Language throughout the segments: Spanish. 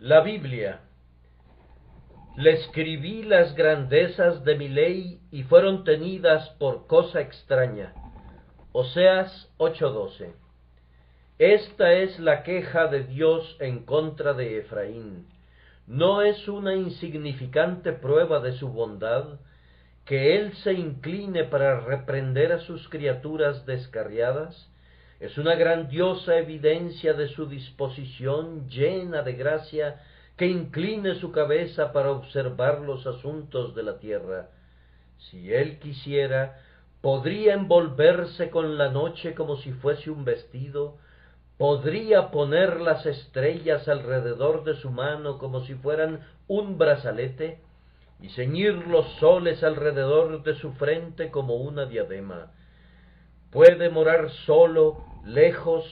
La Biblia. Le escribí las grandezas de mi ley y fueron tenidas por cosa extraña. Oseas 8:12. Esta es la queja de Dios en contra de Efraín. ¿No es una insignificante prueba de su bondad que él se incline para reprender a sus criaturas descarriadas? Es una grandiosa evidencia de su disposición llena de gracia que incline su cabeza para observar los asuntos de la tierra. Si él quisiera, podría envolverse con la noche como si fuese un vestido, podría poner las estrellas alrededor de su mano como si fueran un brazalete, y ceñir los soles alrededor de su frente como una diadema. Puede morar solo, lejos,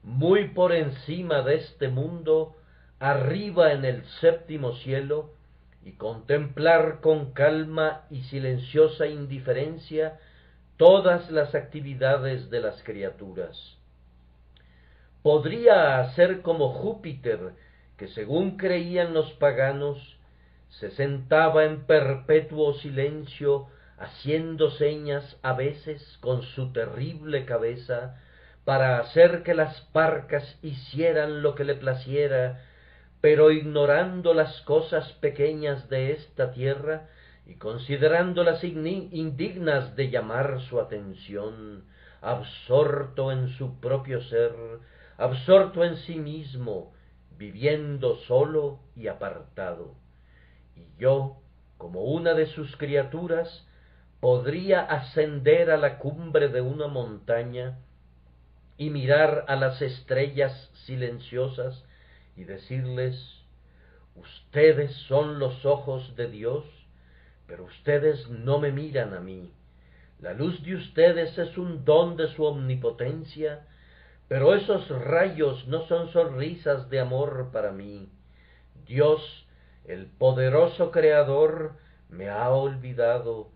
muy por encima de este mundo, arriba en el séptimo cielo, y contemplar con calma y silenciosa indiferencia todas las actividades de las criaturas. Podría hacer como Júpiter, que según creían los paganos, se sentaba en perpetuo silencio, haciendo señas a veces con su terrible cabeza, para hacer que las parcas hicieran lo que le placiera, pero ignorando las cosas pequeñas de esta tierra, y considerándolas indignas de llamar su atención, absorto en su propio ser, absorto en sí mismo, viviendo solo y apartado. Y yo, como una de sus criaturas, podría ascender a la cumbre de una montaña y mirar a las estrellas silenciosas y decirles: ustedes son los ojos de Dios, pero ustedes no me miran a mí. La luz de ustedes es un don de su omnipotencia, pero esos rayos no son sonrisas de amor para mí. Dios, el poderoso Creador, me ha olvidado.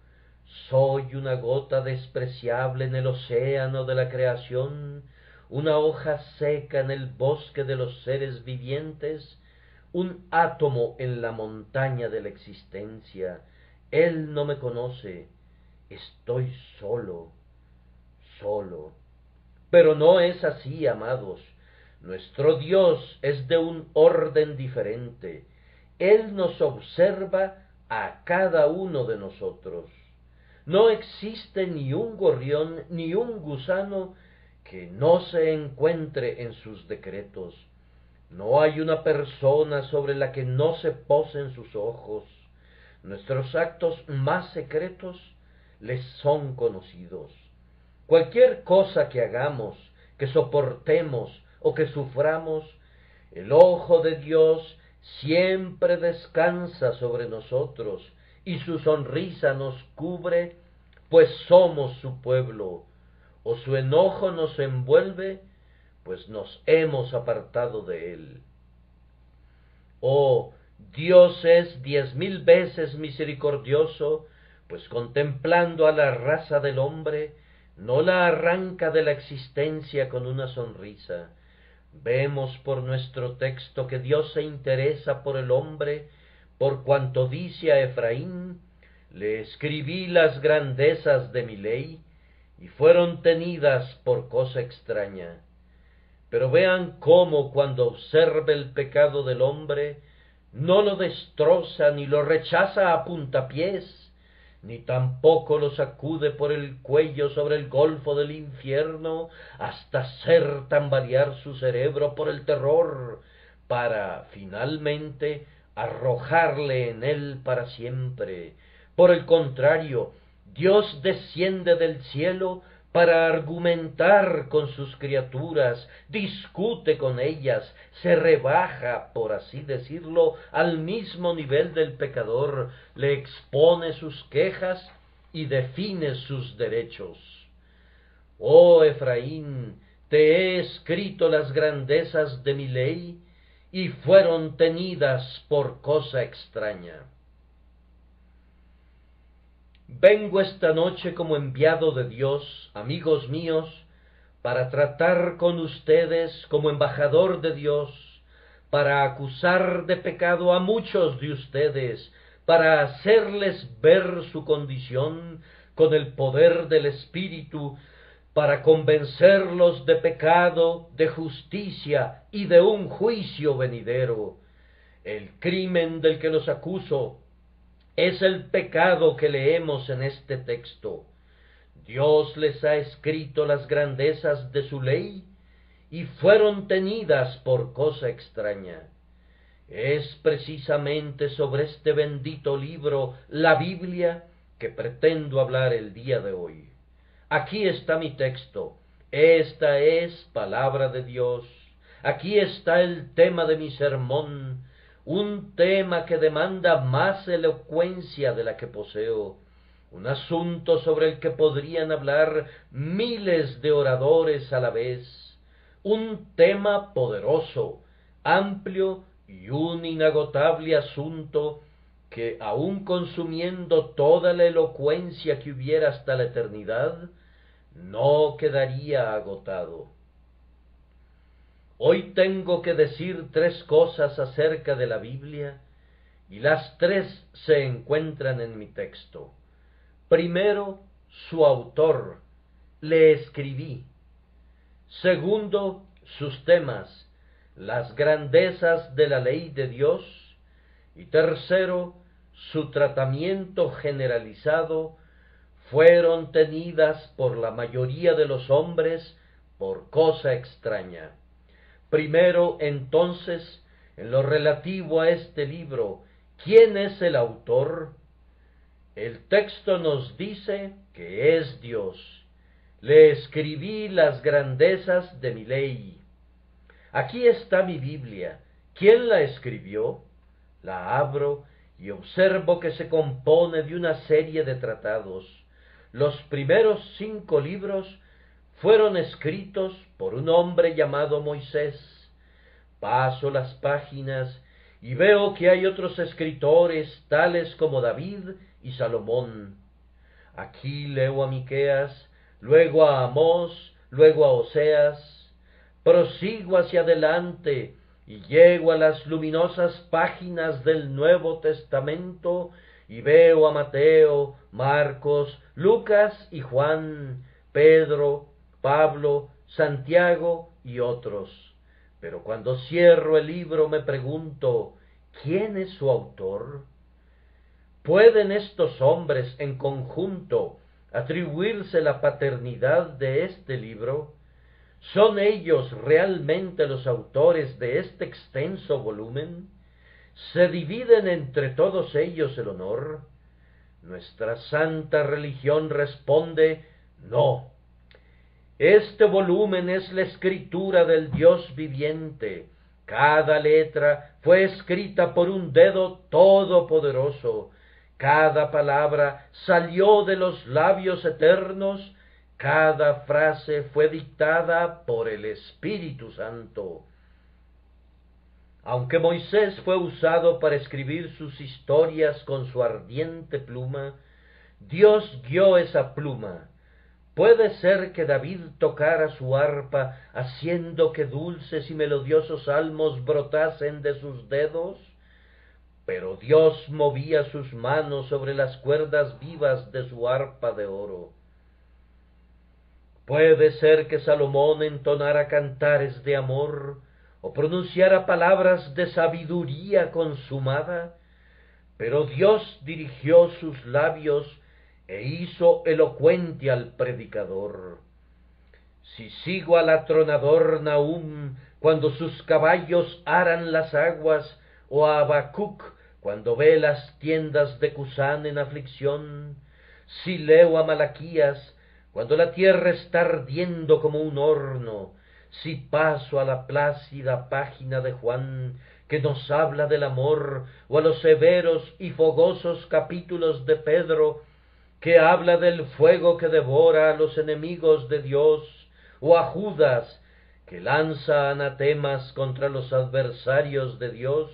Soy una gota despreciable en el océano de la creación, una hoja seca en el bosque de los seres vivientes, un átomo en la montaña de la existencia. Él no me conoce. Estoy solo, solo. Pero no es así, amados. Nuestro Dios es de un orden diferente. Él nos observa a cada uno de nosotros. No existe ni un gorrión ni un gusano que no se encuentre en sus decretos. No hay una persona sobre la que no se posen sus ojos. Nuestros actos más secretos les son conocidos. Cualquier cosa que hagamos, que soportemos o que suframos, el ojo de Dios siempre descansa sobre nosotros y su sonrisa nos cubre, pues somos su pueblo, o su enojo nos envuelve, pues nos hemos apartado de él. Oh, Dios es 10,000 veces misericordioso, pues contemplando a la raza del hombre, no la arranca de la existencia con una sonrisa. Vemos por nuestro texto que Dios se interesa por el hombre, por cuanto dice a Efraín: le escribí las grandezas de mi ley, y fueron tenidas por cosa extraña. Pero vean cómo, cuando observa el pecado del hombre, no lo destroza ni lo rechaza a puntapiés, ni tampoco lo sacude por el cuello sobre el golfo del infierno hasta hacer tambalear su cerebro por el terror, para finalmente arrojarle en él para siempre. Por el contrario, Dios desciende del cielo para argumentar con sus criaturas, discute con ellas, se rebaja, por así decirlo, al mismo nivel del pecador, le expone sus quejas y define sus derechos. Oh Efraín, te he escrito las grandezas de mi ley, y fueron tenidas por cosa extraña. Vengo esta noche como enviado de Dios, amigos míos, para tratar con ustedes como embajador de Dios, para acusar de pecado a muchos de ustedes, para hacerles ver su condición con el poder del Espíritu, para convencerlos de pecado, de justicia y de un juicio venidero. El crimen del que los acuso es el pecado que leemos en este texto. Dios les ha escrito las grandezas de su ley y fueron tenidas por cosa extraña. Es precisamente sobre este bendito libro, la Biblia, que pretendo hablar el día de hoy. Aquí está mi texto, esta es palabra de Dios, aquí está el tema de mi sermón, un tema que demanda más elocuencia de la que poseo, un asunto sobre el que podrían hablar miles de oradores a la vez, un tema poderoso, amplio y un inagotable asunto que, aun consumiendo toda la elocuencia que hubiera hasta la eternidad, no quedaría agotado. Hoy tengo que decir tres cosas acerca de la Biblia, y las tres se encuentran en mi texto. Primero, su autor, le escribí. Segundo, sus temas, las grandezas de la ley de Dios. Y tercero, su tratamiento generalizado, fueron tenidas por la mayoría de los hombres por cosa extraña. Primero, entonces, en lo relativo a este libro, ¿quién es el autor? El texto nos dice que es Dios. Le escribí las grandezas de mi ley. Aquí está mi Biblia. ¿Quién la escribió? La abro y observo que se compone de una serie de tratados. Los primeros 5 libros fueron escritos por un hombre llamado Moisés. Paso las páginas y veo que hay otros escritores tales como David y Salomón. Aquí leo a Miqueas, luego a Amós, luego a Oseas. Prosigo hacia adelante y llego a las luminosas páginas del Nuevo Testamento y veo a Mateo, Marcos, Lucas y Juan, Pedro, Pablo, Santiago y otros. Pero cuando cierro el libro me pregunto, ¿quién es su autor? ¿Pueden estos hombres en conjunto atribuirse la paternidad de este libro? ¿Son ellos realmente los autores de este extenso volumen? ¿Se dividen entre todos ellos el honor? Nuestra santa religión responde, no. Este volumen es la escritura del Dios viviente. Cada letra fue escrita por un dedo todopoderoso. Cada palabra salió de los labios eternos. Cada frase fue dictada por el Espíritu Santo. Aunque Moisés fue usado para escribir sus historias con su ardiente pluma, Dios guió esa pluma. Puede ser que David tocara su arpa haciendo que dulces y melodiosos salmos brotasen de sus dedos, pero Dios movía sus manos sobre las cuerdas vivas de su arpa de oro. Puede ser que Salomón entonara cantares de amor o pronunciara palabras de sabiduría consumada, pero Dios dirigió sus labios e hizo elocuente al predicador. Si sigo al atronador Nahum cuando sus caballos aran las aguas, o a Habacuc cuando ve las tiendas de Cusán en aflicción, si leo a Malaquías cuando la tierra está ardiendo como un horno, si paso a la plácida página de Juan que nos habla del amor, o a los severos y fogosos capítulos de Pedro que habla del fuego que devora a los enemigos de Dios, o a Judas que lanza anatemas contra los adversarios de Dios,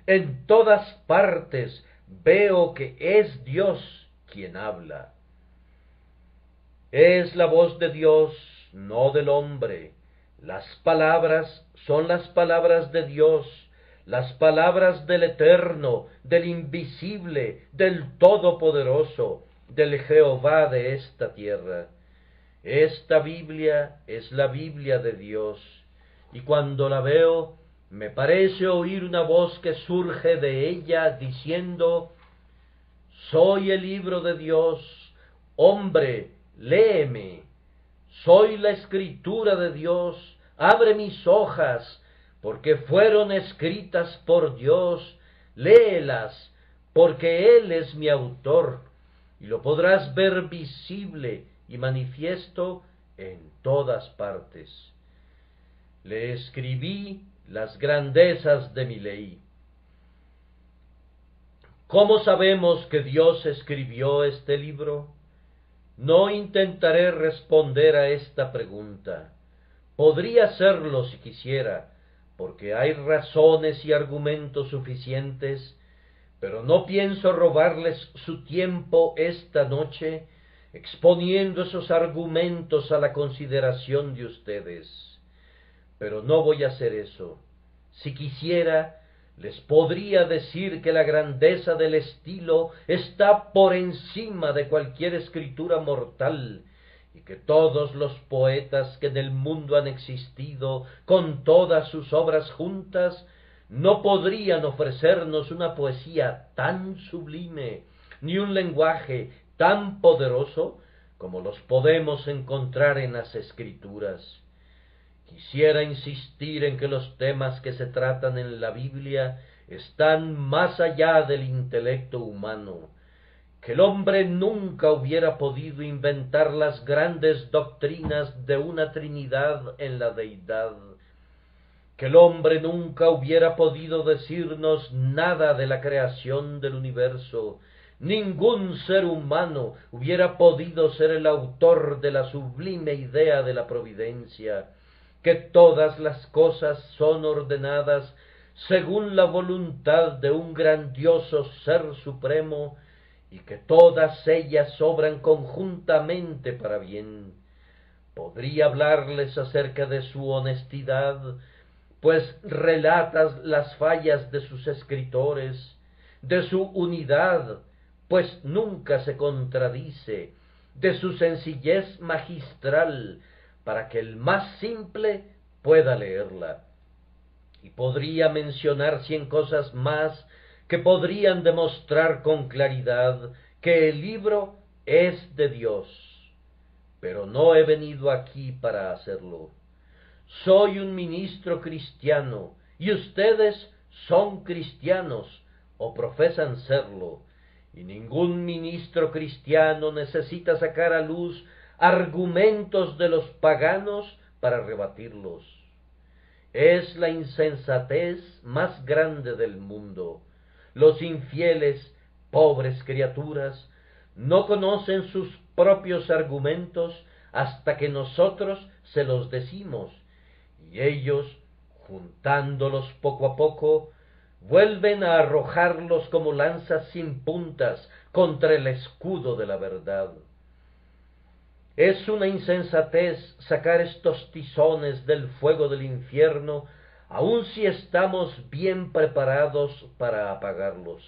en todas partes veo que es Dios quien habla. Es la voz de Dios, no del hombre. Las palabras son las palabras de Dios, las palabras del Eterno, del Invisible, del Todopoderoso, del Jehová de esta tierra. Esta Biblia es la Biblia de Dios, y cuando la veo, me parece oír una voz que surge de ella diciendo: soy el libro de Dios, hombre, léeme. Soy la escritura de Dios, abre mis hojas, porque fueron escritas por Dios, léelas, porque Él es mi autor, y lo podrás ver visible y manifiesto en todas partes. Le escribí las grandezas de mi ley. ¿Cómo sabemos que Dios escribió este libro? No intentaré responder a esta pregunta. Podría hacerlo si quisiera, porque hay razones y argumentos suficientes, pero no pienso robarles su tiempo esta noche exponiendo esos argumentos a la consideración de ustedes. Pero no voy a hacer eso. Si quisiera, les podría decir que la grandeza del estilo está por encima de cualquier escritura mortal, y que todos los poetas que en el mundo han existido, con todas sus obras juntas, no podrían ofrecernos una poesía tan sublime, ni un lenguaje tan poderoso como los podemos encontrar en las Escrituras. Quisiera insistir en que los temas que se tratan en la Biblia están más allá del intelecto humano, que el hombre nunca hubiera podido inventar las grandes doctrinas de una Trinidad en la deidad, que el hombre nunca hubiera podido decirnos nada de la creación del universo. Ningún ser humano hubiera podido ser el autor de la sublime idea de la providencia, que todas las cosas son ordenadas según la voluntad de un grandioso Ser Supremo, y que todas ellas obran conjuntamente para bien. Podría hablarles acerca de su honestidad, pues relatas las fallas de sus escritores, de su unidad, pues nunca se contradice, de su sencillez magistral, para que el más simple pueda leerla. Y podría mencionar 100 cosas más que podrían demostrar con claridad que el libro es de Dios, pero no he venido aquí para hacerlo. Soy un ministro cristiano, y ustedes son cristianos, o profesan serlo, y ningún ministro cristiano necesita sacar a luz argumentos de los paganos para rebatirlos. Es la insensatez más grande del mundo. Los infieles, pobres criaturas, no conocen sus propios argumentos hasta que nosotros se los decimos, y ellos, juntándolos poco a poco, vuelven a arrojarlos como lanzas sin puntas contra el escudo de la verdad. Es una insensatez sacar estos tizones del fuego del infierno, aun si estamos bien preparados para apagarlos.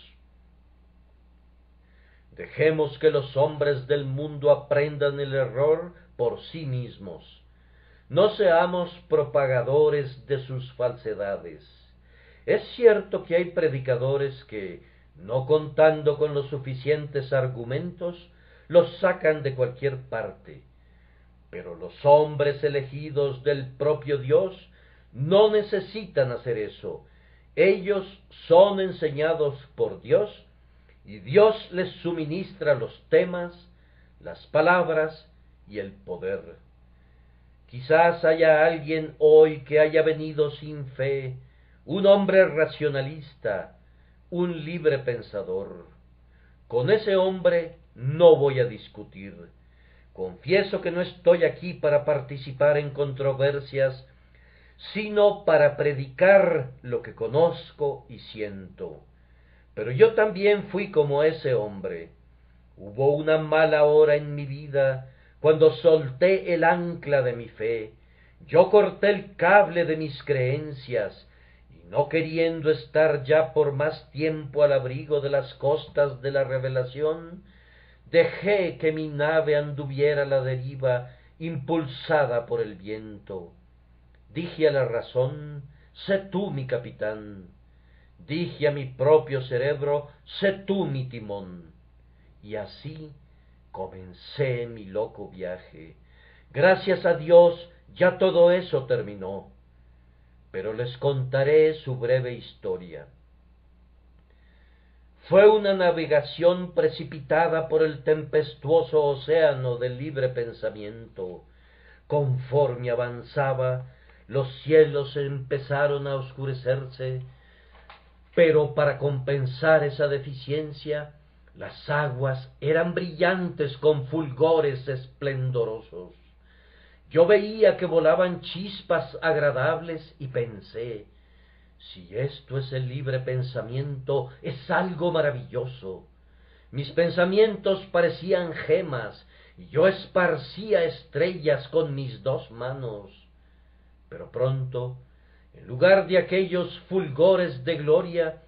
Dejemos que los hombres del mundo aprendan el error por sí mismos. No seamos propagadores de sus falsedades. Es cierto que hay predicadores que, no contando con los suficientes argumentos, los sacan de cualquier parte, pero los hombres elegidos del propio Dios no necesitan hacer eso. Ellos son enseñados por Dios, y Dios les suministra los temas, las palabras y el poder. Quizás haya alguien hoy que haya venido sin fe, un hombre racionalista, un libre pensador. Con ese hombre no voy a discutir. Confieso que no estoy aquí para participar en controversias, sino para predicar lo que conozco y siento. Pero yo también fui como ese hombre. Hubo una mala hora en mi vida cuando solté el ancla de mi fe, Yo corté el cable de mis creencias, y no queriendo estar ya por más tiempo al abrigo de las costas de la revelación, dejé que mi nave anduviera a la deriva, impulsada por el viento. Dije a la razón, sé tú mi capitán. Dije a mi propio cerebro, sé tú mi timón. Y así comencé mi loco viaje. Gracias a Dios, ya todo eso terminó. Pero les contaré su breve historia. Fue una navegación precipitada por el tempestuoso océano del libre pensamiento. Conforme avanzaba, los cielos empezaron a oscurecerse, pero para compensar esa deficiencia, las aguas eran brillantes con fulgores esplendorosos. Yo veía que volaban chispas agradables y pensé, si esto es el libre pensamiento, es algo maravilloso. Mis pensamientos parecían gemas, y yo esparcía estrellas con mis dos manos. Pero pronto, en lugar de aquellos fulgores de gloria,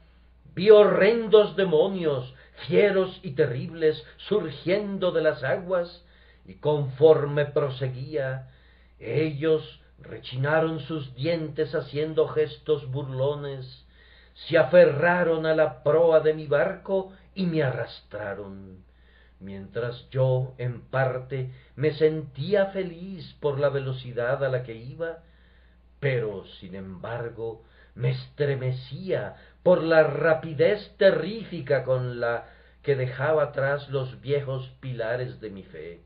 vi horrendos demonios, fieros y terribles, surgiendo de las aguas, y conforme proseguía, ellos rechinaron sus dientes haciendo gestos burlones, se aferraron a la proa de mi barco y me arrastraron, mientras yo, en parte, me sentía feliz por la velocidad a la que iba, pero, sin embargo, me estremecía por la rapidez terrífica con la que dejaba atrás los viejos pilares de mi fe.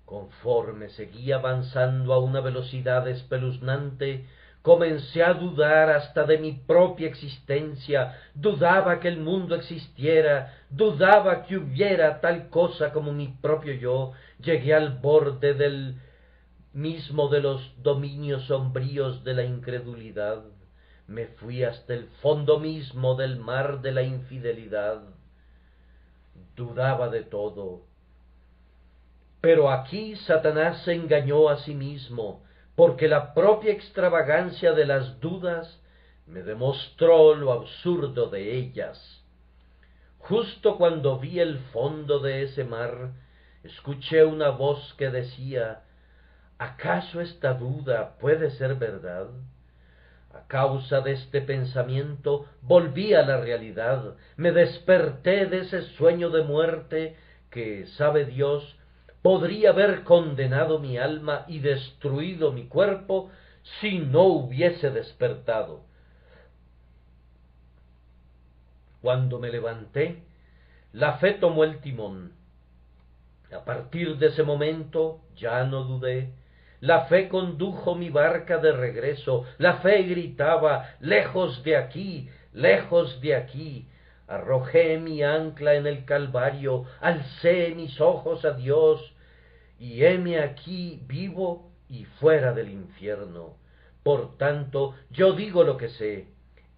Conforme seguía avanzando a una velocidad espeluznante, comencé a dudar hasta de mi propia existencia, dudaba que el mundo existiera, dudaba que hubiera tal cosa como mi propio yo. Llegué al borde del mismo de los dominios sombríos de la incredulidad, me fui hasta el fondo mismo del mar de la infidelidad. Dudaba de todo. Pero aquí Satanás se engañó a sí mismo, porque la propia extravagancia de las dudas me demostró lo absurdo de ellas. Justo cuando vi el fondo de ese mar, escuché una voz que decía, ¿acaso esta duda puede ser verdad? A causa de este pensamiento volví a la realidad, me desperté de ese sueño de muerte que, sabe Dios, podría haber condenado mi alma y destruido mi cuerpo si no hubiese despertado. Cuando me levanté, la fe tomó el timón. A partir de ese momento ya no dudé. La fe condujo mi barca de regreso. La fe gritaba, lejos de aquí, lejos de aquí. Arrojé mi ancla en el Calvario, alcé mis ojos a Dios, y heme aquí vivo y fuera del infierno. Por tanto, yo digo lo que sé.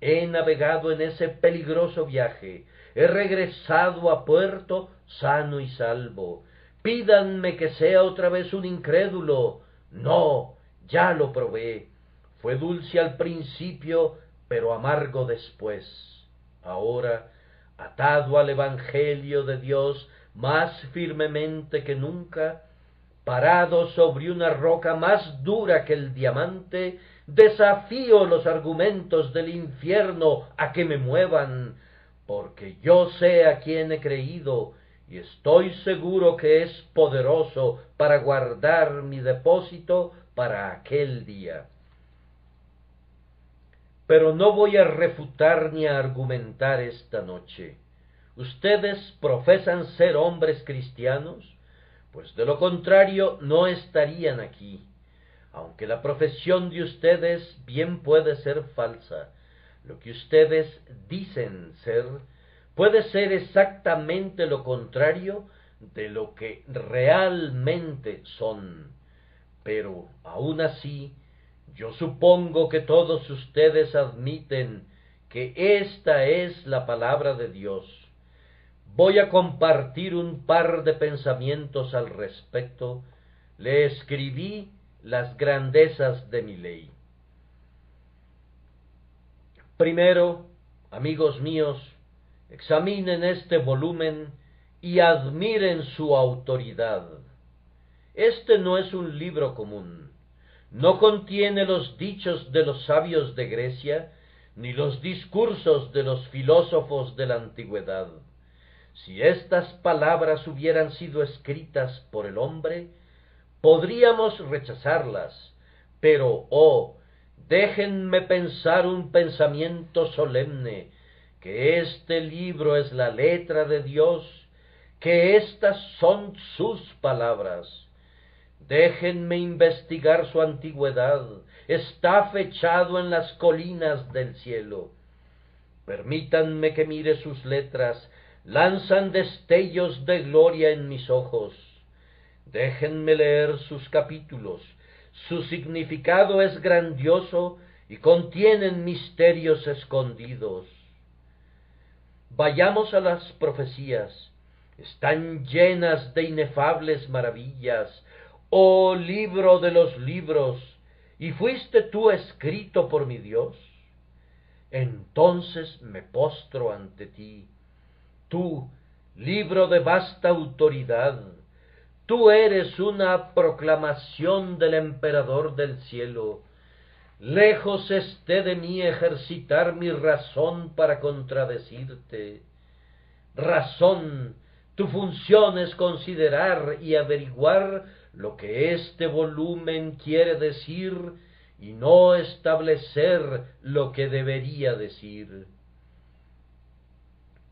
He navegado en ese peligroso viaje, he regresado a puerto sano y salvo. Pídanme que sea otra vez un incrédulo. No, ya lo probé. Fue dulce al principio, pero amargo después. Ahora, atado al Evangelio de Dios más firmemente que nunca, parado sobre una roca más dura que el diamante, desafío los argumentos del infierno a que me muevan, porque yo sé a quién he creído, y estoy seguro que es poderoso para guardar mi depósito para aquel día. Pero no voy a refutar ni a argumentar esta noche. ¿Ustedes profesan ser hombres cristianos? Pues de lo contrario no estarían aquí. Aunque la profesión de ustedes bien puede ser falsa, lo que ustedes dicen ser puede ser exactamente lo contrario de lo que realmente son. Pero aun así, yo supongo que todos ustedes admiten que esta es la palabra de Dios. Voy a compartir un par de pensamientos al respecto, le escribí las grandezas de mi ley. Primero, amigos míos, examinen este volumen y admiren su autoridad. Este no es un libro común, no contiene los dichos de los sabios de Grecia, ni los discursos de los filósofos de la antigüedad. Si estas palabras hubieran sido escritas por el hombre, podríamos rechazarlas, pero, déjenme pensar un pensamiento solemne, que este libro es la letra de Dios, que estas son sus palabras. Déjenme investigar su antigüedad, está fechado en las colinas del cielo. Permítanme que mire sus letras, lanzan destellos de gloria en mis ojos. Déjenme leer sus capítulos, su significado es grandioso y contienen misterios escondidos. Vayamos a las profecías, están llenas de inefables maravillas. Oh libro de los libros, ¿y fuiste tú escrito por mi Dios? Entonces me postro ante ti. Tú, libro de vasta autoridad, tú eres una proclamación del emperador del cielo. Lejos esté de mí ejercitar mi razón para contradecirte. Razón, tu función es considerar y averiguar lo que este volumen quiere decir y no establecer lo que debería decir.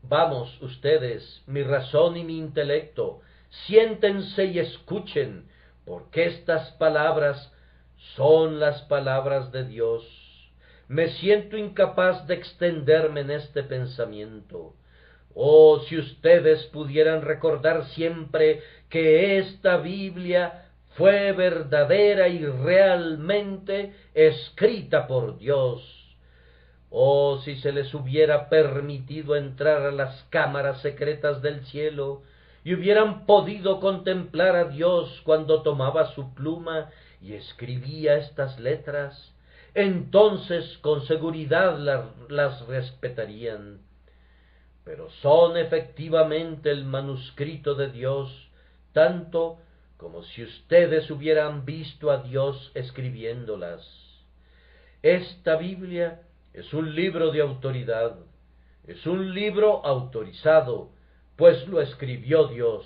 Vamos ustedes, mi razón y mi intelecto, siéntense y escuchen, porque estas palabras son las palabras de Dios. Me siento incapaz de extenderme en este pensamiento. Oh, si ustedes pudieran recordar siempre que esta Biblia fue verdadera y realmente escrita por Dios. Oh, si se les hubiera permitido entrar a las cámaras secretas del cielo y hubieran podido contemplar a Dios cuando tomaba su pluma y escribía estas letras, entonces con seguridad las respetarían. Pero son efectivamente el manuscrito de Dios, tanto como si ustedes hubieran visto a Dios escribiéndolas. Esta Biblia es un libro de autoridad, es un libro autorizado, pues lo escribió Dios.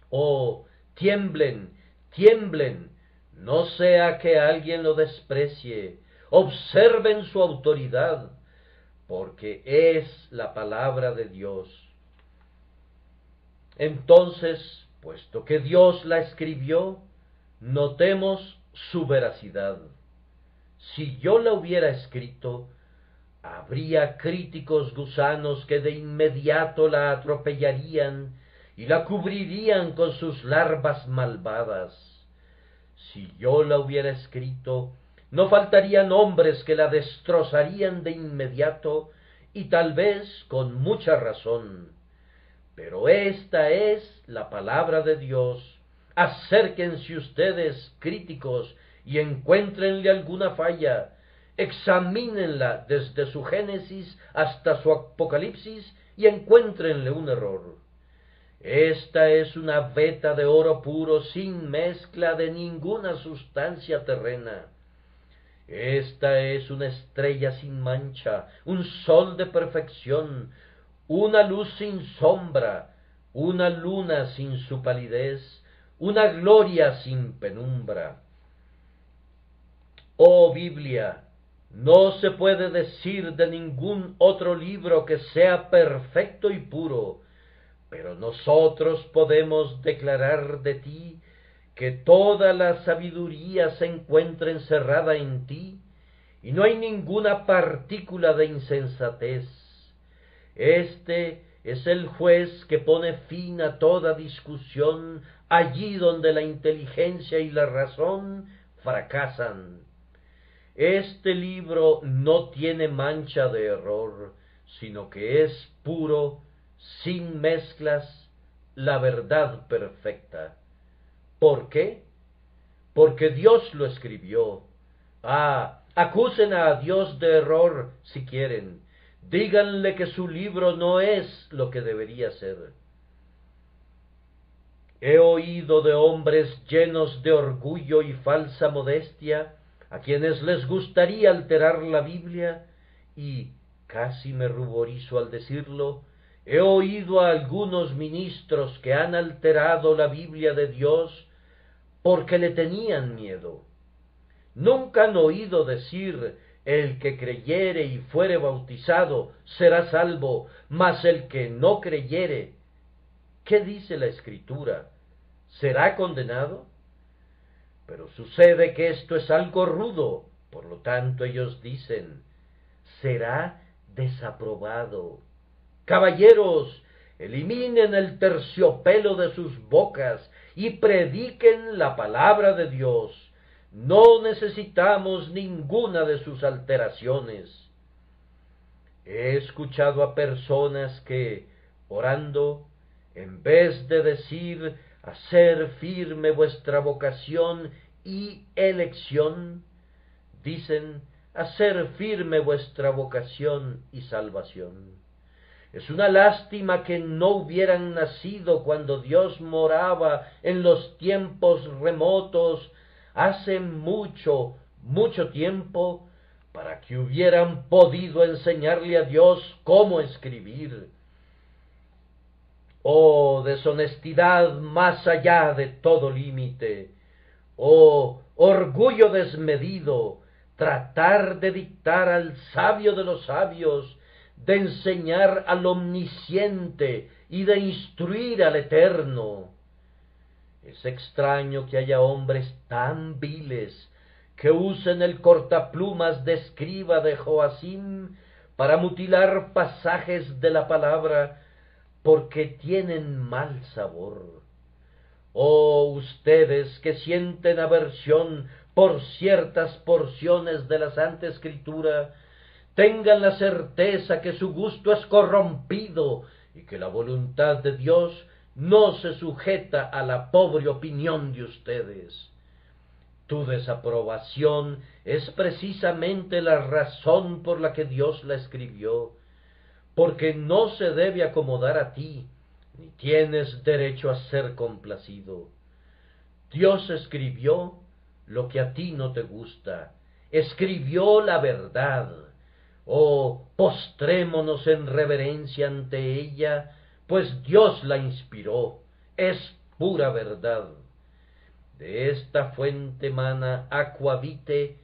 Oh, tiemblen, tiemblen, no sea que alguien lo desprecie, observen su autoridad, porque es la palabra de Dios. Entonces, puesto que Dios la escribió, notemos su veracidad. Si yo la hubiera escrito, habría críticos gusanos que de inmediato la atropellarían y la cubrirían con sus larvas malvadas. Si yo la hubiera escrito, no faltarían hombres que la destrozarían de inmediato y tal vez con mucha razón. Pero esta es la palabra de Dios. Acérquense ustedes, críticos, y encuéntrenle alguna falla. Examínenla desde su Génesis hasta su Apocalipsis y encuéntrenle un error. Esta es una veta de oro puro sin mezcla de ninguna sustancia terrena. Esta es una estrella sin mancha, un sol de perfección, una luz sin sombra, una luna sin su palidez, una gloria sin penumbra. Oh Biblia, no se puede decir de ningún otro libro que sea perfecto y puro, pero nosotros podemos declarar de ti que toda la sabiduría se encuentra encerrada en ti, y no hay ninguna partícula de insensatez. Este es el juez que pone fin a toda discusión allí donde la inteligencia y la razón fracasan. Este libro no tiene mancha de error, sino que es puro, sin mezclas, la verdad perfecta. ¿Por qué? Porque Dios lo escribió. Acusen a Dios de error si quieren. Díganle que su libro no es lo que debería ser. He oído de hombres llenos de orgullo y falsa modestia, a quienes les gustaría alterar la Biblia, y casi me ruborizo al decirlo, he oído a algunos ministros que han alterado la Biblia de Dios porque le tenían miedo. Nunca han oído decir: el que creyere y fuere bautizado será salvo, mas el que no creyere, ¿qué dice la Escritura? ¿Será condenado? Pero sucede que esto es algo rudo, por lo tanto ellos dicen: será desaprobado. Caballeros, eliminen el terciopelo de sus bocas y prediquen la palabra de Dios. No necesitamos ninguna de sus alteraciones. He escuchado a personas que, orando, en vez de decir: hacer firme vuestra vocación y elección, dicen: hacer firme vuestra vocación y salvación. Es una lástima que no hubieran nacido cuando Dios moraba en los tiempos remotos, hace mucho, mucho tiempo, para que hubieran podido enseñarle a Dios cómo escribir. Oh, deshonestidad más allá de todo límite. Oh, orgullo desmedido, tratar de dictar al sabio de los sabios, de enseñar al omnisciente y de instruir al eterno. Es extraño que haya hombres tan viles que usen el cortaplumas de escriba de Joacim para mutilar pasajes de la palabra, porque tienen mal sabor. Oh, ustedes que sienten aversión por ciertas porciones de la Santa Escritura, tengan la certeza que su gusto es corrompido y que la voluntad de Dios no se sujeta a la pobre opinión de ustedes. Tu desaprobación es precisamente la razón por la que Dios la escribió, porque no se debe acomodar a ti, ni tienes derecho a ser complacido. Dios escribió lo que a ti no te gusta, escribió la verdad. Oh, postrémonos en reverencia ante ella, pues Dios la inspiró, es pura verdad. De esta fuente mana aqua vitae,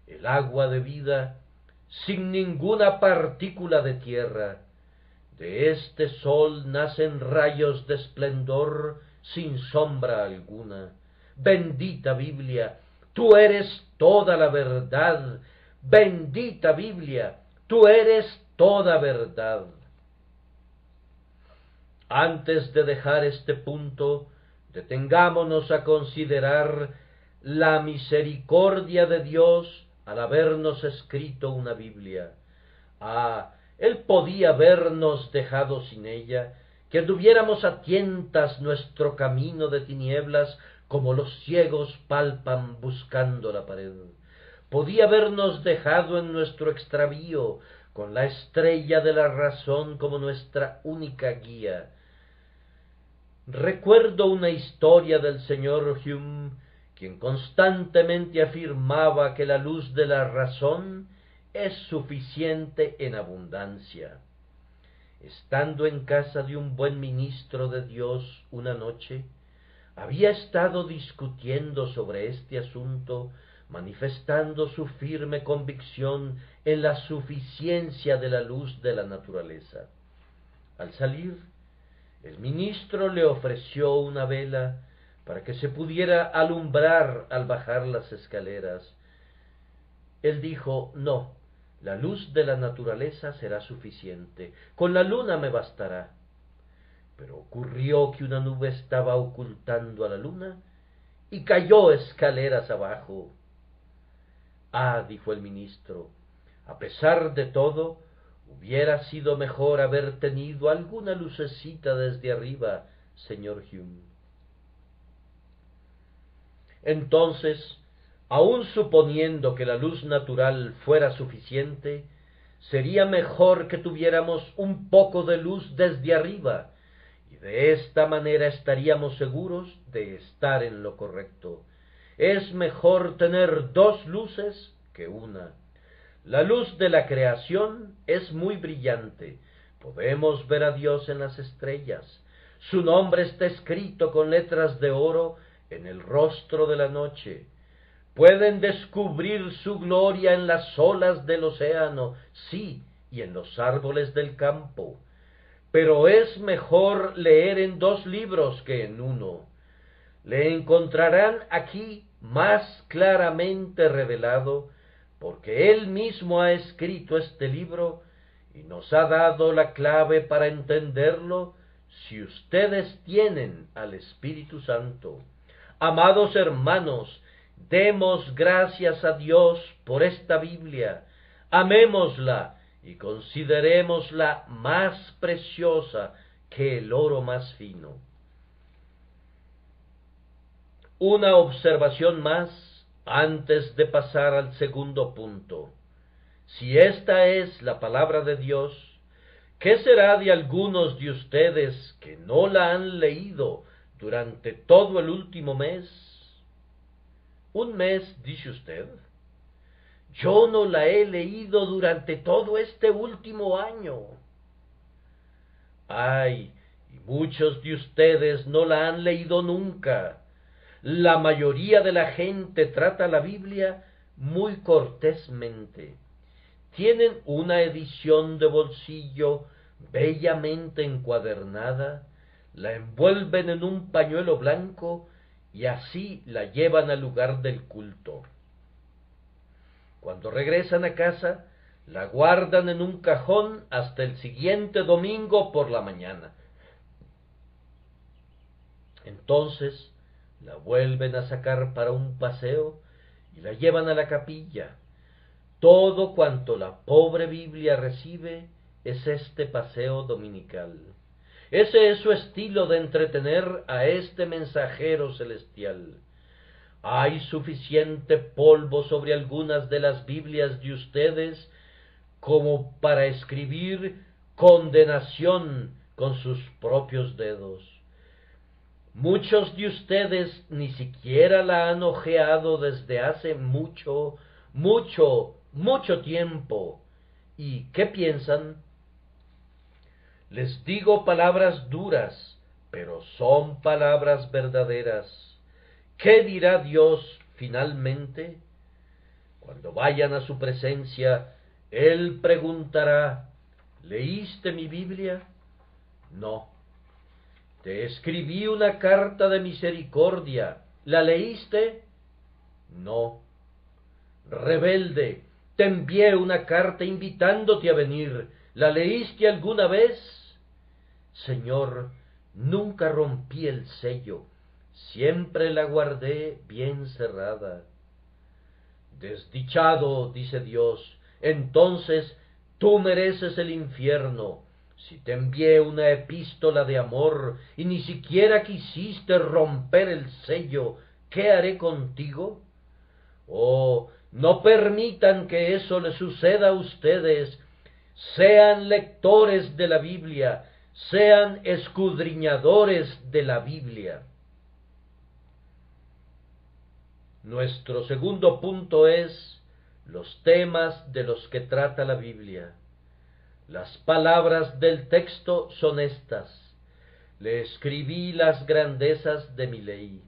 el agua de vida, sin ninguna partícula de tierra. De este sol nacen rayos de esplendor sin sombra alguna. Bendita Biblia, tú eres toda la verdad. Bendita Biblia, tú eres toda verdad. Antes de dejar este punto, detengámonos a considerar la misericordia de Dios al habernos escrito una Biblia. Él podía habernos dejado sin ella, que anduviéramos a tientas nuestro camino de tinieblas, como los ciegos palpan buscando la pared. Podía habernos dejado en nuestro extravío, con la estrella de la razón como nuestra única guía. Recuerdo una historia del señor Hume, quien constantemente afirmaba que la luz de la razón es suficiente en abundancia. Estando en casa de un buen ministro de Dios una noche, había estado discutiendo sobre este asunto, manifestando su firme convicción en la suficiencia de la luz de la naturaleza. Al salir, el ministro le ofreció una vela para que se pudiera alumbrar al bajar las escaleras. Él dijo: no, la luz de la naturaleza será suficiente, con la luna me bastará. Pero ocurrió que una nube estaba ocultando a la luna y cayó escaleras abajo. Dijo el ministro, a pesar de todo, hubiera sido mejor haber tenido alguna lucecita desde arriba, señor Hume. Entonces, aun suponiendo que la luz natural fuera suficiente, sería mejor que tuviéramos un poco de luz desde arriba, y de esta manera estaríamos seguros de estar en lo correcto. Es mejor tener dos luces que una. La luz de la creación es muy brillante. Podemos ver a Dios en las estrellas. Su nombre está escrito con letras de oro en el rostro de la noche. Pueden descubrir su gloria en las olas del océano, sí, y en los árboles del campo. Pero es mejor leer en dos libros que en uno. Le encontrarán aquí más claramente revelado, porque Él mismo ha escrito este libro y nos ha dado la clave para entenderlo si ustedes tienen al Espíritu Santo. Amados hermanos, demos gracias a Dios por esta Biblia, amémosla y considerémosla más preciosa que el oro más fino. Una observación más antes de pasar al segundo punto. Si esta es la palabra de Dios, ¿qué será de algunos de ustedes que no la han leído durante todo el último mes? ¿Un mes, dice usted? Yo no la he leído durante todo este último año. Ay, y muchos de ustedes no la han leído nunca. La mayoría de la gente trata la Biblia muy cortésmente. Tienen una edición de bolsillo bellamente encuadernada, la envuelven en un pañuelo blanco y así la llevan al lugar del culto. Cuando regresan a casa, la guardan en un cajón hasta el siguiente domingo por la mañana. Entonces la vuelven a sacar para un paseo y la llevan a la capilla. Todo cuanto la pobre Biblia recibe es este paseo dominical. Ese es su estilo de entretener a este mensajero celestial. Hay suficiente polvo sobre algunas de las Biblias de ustedes como para escribir condenación con sus propios dedos. Muchos de ustedes ni siquiera la han hojeado desde hace mucho tiempo. ¿Y qué piensan? Les digo palabras duras, pero son palabras verdaderas. ¿Qué dirá Dios finalmente? Cuando vayan a su presencia, Él preguntará, ¿leíste mi Biblia? No. Te escribí una carta de misericordia. ¿La leíste? No. Rebelde, te envié una carta invitándote a venir. ¿La leíste alguna vez? Señor, nunca rompí el sello. Siempre la guardé bien cerrada. Desdichado, dice Dios, entonces tú mereces el infierno. Si te envié una epístola de amor y ni siquiera quisiste romper el sello, ¿qué haré contigo? Oh, no permitan que eso les suceda a ustedes. Sean lectores de la Biblia, sean escudriñadores de la Biblia. Nuestro segundo punto es los temas de los que trata la Biblia. Las palabras del texto son estas: le escribí las grandezas de mi ley.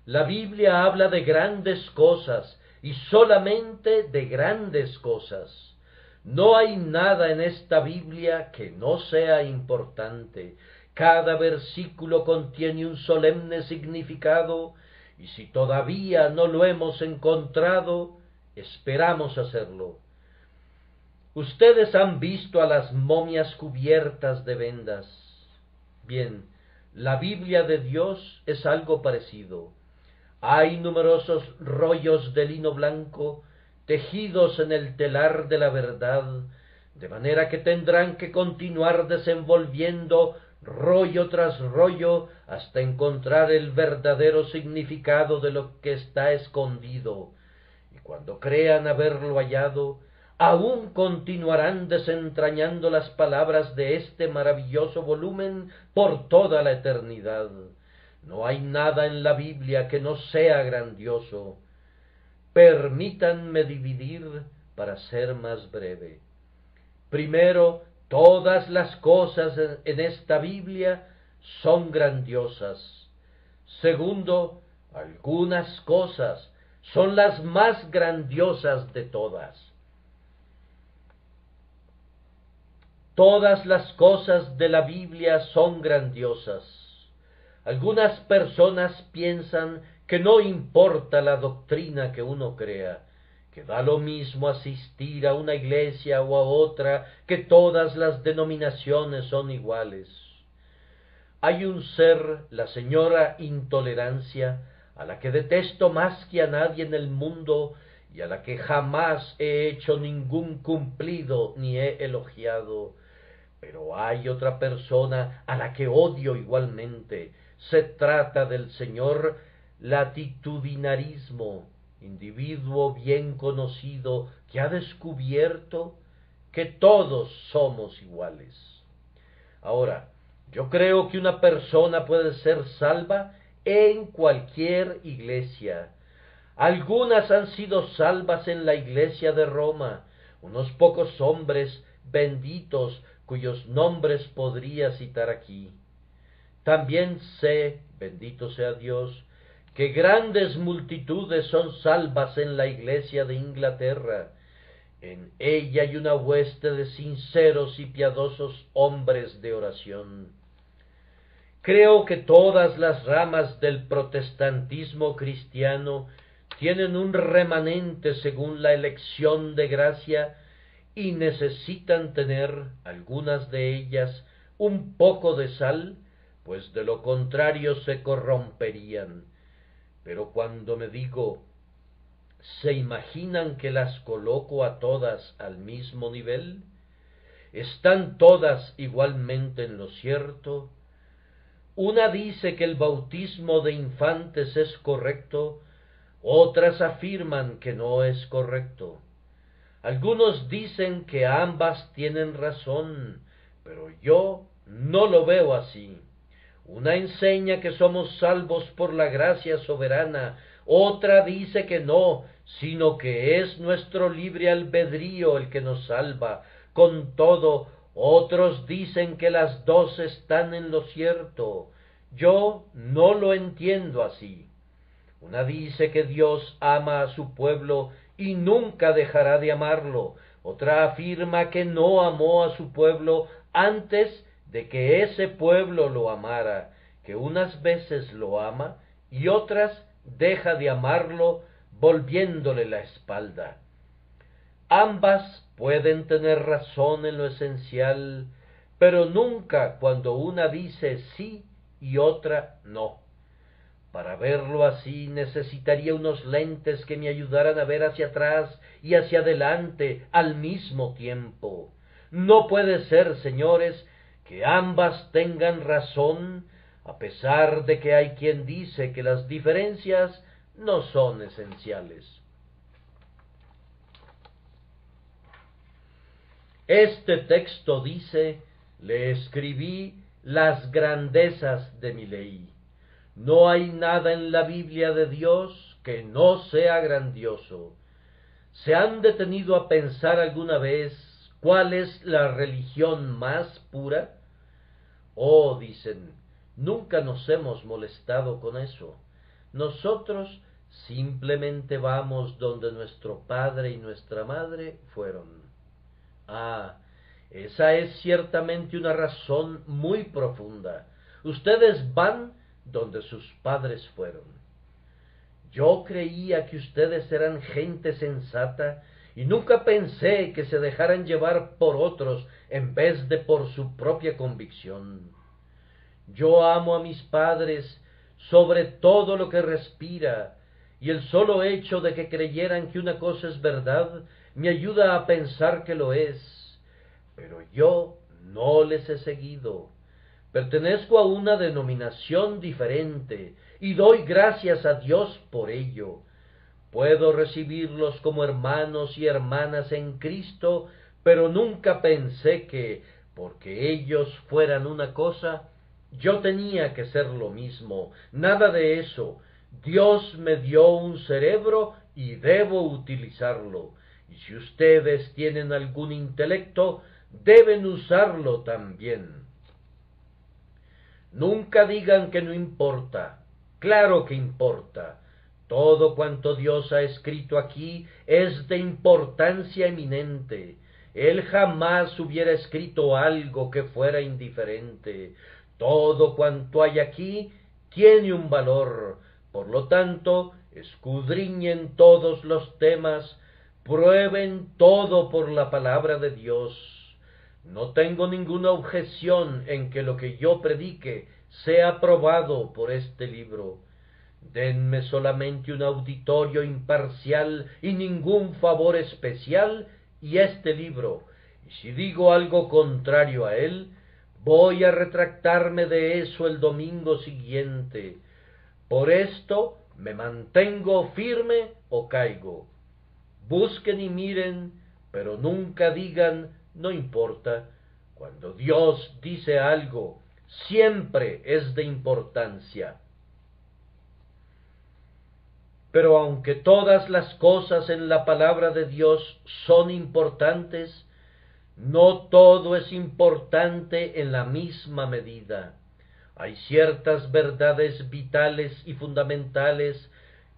La Biblia habla de grandes cosas y solamente de grandes cosas. No hay nada en esta Biblia que no sea importante. Cada versículo contiene un solemne significado y si todavía no lo hemos encontrado, esperamos hacerlo. Ustedes han visto a las momias cubiertas de vendas. Bien, la Biblia de Dios es algo parecido. Hay numerosos rollos de lino blanco tejidos en el telar de la verdad, de manera que tendrán que continuar desenvolviendo rollo tras rollo, hasta encontrar el verdadero significado de lo que está escondido, y cuando crean haberlo hallado, aún continuarán desentrañando las palabras de este maravilloso volumen por toda la eternidad. No hay nada en la Biblia que no sea grandioso. Permítanme dividir para ser más breve. Primero, todas las cosas en esta Biblia son grandiosas. Segundo, algunas cosas son las más grandiosas de todas. Todas las cosas de la Biblia son grandiosas. Algunas personas piensan que no importa la doctrina que uno crea, que da lo mismo asistir a una iglesia o a otra, que todas las denominaciones son iguales. Hay un ser, la señora Intolerancia, a la que detesto más que a nadie en el mundo y a la que jamás he hecho ningún cumplido ni he elogiado. Pero hay otra persona a la que odio igualmente. Se trata del señor Latitudinarismo, individuo bien conocido que ha descubierto que todos somos iguales. Ahora, yo creo que una persona puede ser salva en cualquier iglesia. Algunas han sido salvas en la iglesia de Roma, unos pocos hombres benditos cuyos nombres podría citar aquí. También sé, bendito sea Dios, que grandes multitudes son salvas en la iglesia de Inglaterra. En ella hay una hueste de sinceros y piadosos hombres de oración. Creo que todas las ramas del protestantismo cristiano tienen un remanente según la elección de gracia y necesitan tener, algunas de ellas, un poco de sal, pues de lo contrario se corromperían. Pero cuando me digo, ¿se imaginan que las coloco a todas al mismo nivel? ¿Están todas igualmente en lo cierto? Una dice que el bautismo de infantes es correcto, otras afirman que no es correcto. Algunos dicen que ambas tienen razón, pero yo no lo veo así. Una enseña que somos salvos por la gracia soberana, otra dice que no, sino que es nuestro libre albedrío el que nos salva. Con todo, otros dicen que las dos están en lo cierto. Yo no lo entiendo así. Una dice que Dios ama a su pueblo y nunca dejará de amarlo. Otra afirma que no amó a su pueblo antes de que ese pueblo lo amara, que unas veces lo ama y otras deja de amarlo volviéndole la espalda. Ambas pueden tener razón en lo esencial, pero nunca cuando una dice sí y otra no. Para verlo así necesitaría unos lentes que me ayudaran a ver hacia atrás y hacia adelante al mismo tiempo. No puede ser, señores, que ambas tengan razón, a pesar de que hay quien dice que las diferencias no son esenciales. Este texto dice, le escribí las grandezas de mi ley. No hay nada en la Biblia de Dios que no sea grandioso. ¿Se han detenido a pensar alguna vez cuál es la religión más pura? Oh, dicen, nunca nos hemos molestado con eso. Nosotros simplemente vamos donde nuestro padre y nuestra madre fueron. Ah, esa es ciertamente una razón muy profunda. Ustedes van donde sus padres fueron. Yo creía que ustedes eran gente sensata y nunca pensé que se dejaran llevar por otros en vez de por su propia convicción. Yo amo a mis padres sobre todo lo que respira, y el solo hecho de que creyeran que una cosa es verdad me ayuda a pensar que lo es. Pero yo no les he seguido. Pertenezco a una denominación diferente y doy gracias a Dios por ello. Puedo recibirlos como hermanos y hermanas en Cristo, pero nunca pensé que, porque ellos fueran una cosa, yo tenía que ser lo mismo. Nada de eso. Dios me dio un cerebro y debo utilizarlo. Y si ustedes tienen algún intelecto, deben usarlo también. Nunca digan que no importa. Claro que importa. Todo cuanto Dios ha escrito aquí es de importancia eminente. Él jamás hubiera escrito algo que fuera indiferente. Todo cuanto hay aquí tiene un valor. Por lo tanto, escudriñen todos los temas, prueben todo por la palabra de Dios. No tengo ninguna objeción en que lo que yo predique sea aprobado por este libro. Denme solamente un auditorio imparcial y ningún favor especial, y este libro, y si digo algo contrario a él, voy a retractarme de eso el domingo siguiente. Por esto me mantengo firme o caigo. Busquen y miren, pero nunca digan no importa. Cuando Dios dice algo, siempre es de importancia. Pero aunque todas las cosas en la palabra de Dios son importantes, no todo es importante en la misma medida. Hay ciertas verdades vitales y fundamentales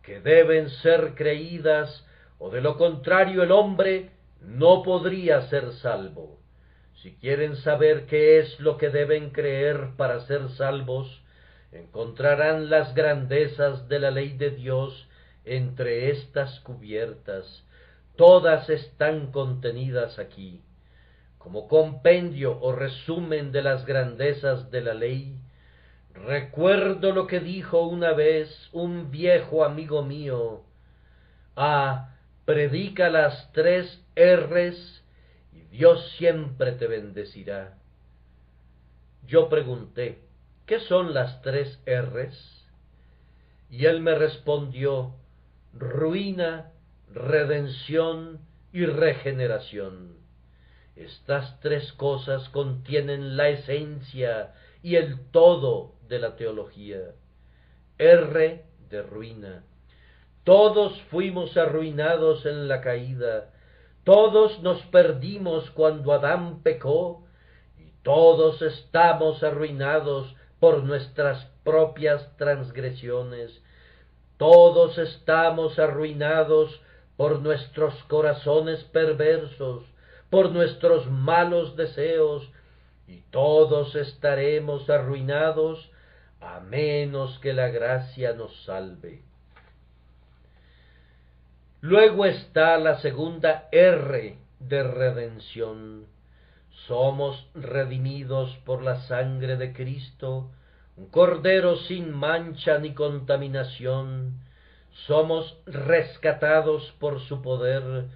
que deben ser creídas, o de lo contrario el hombre no podría ser salvo. Si quieren saber qué es lo que deben creer para ser salvos, encontrarán las grandezas de la ley de Dios entre estas cubiertas. Todas están contenidas aquí. Como compendio o resumen de las grandezas de la ley, recuerdo lo que dijo una vez un viejo amigo mío: predica las 3 R's y Dios siempre te bendecirá. Yo pregunté, ¿qué son las 3 R's? Y él me respondió: ruina, redención y regeneración. Estas 3 cosas contienen la esencia y el todo de la teología. R de ruina. Todos fuimos arruinados en la caída, todos nos perdimos cuando Adán pecó, y todos estamos arruinados por nuestras propias transgresiones. Todos estamos arruinados por nuestros corazones perversos, por nuestros malos deseos, y todos estaremos arruinados a menos que la gracia nos salve. Luego está la segunda R de redención. Somos redimidos por la sangre de Cristo, un cordero sin mancha ni contaminación. Somos rescatados por su poder,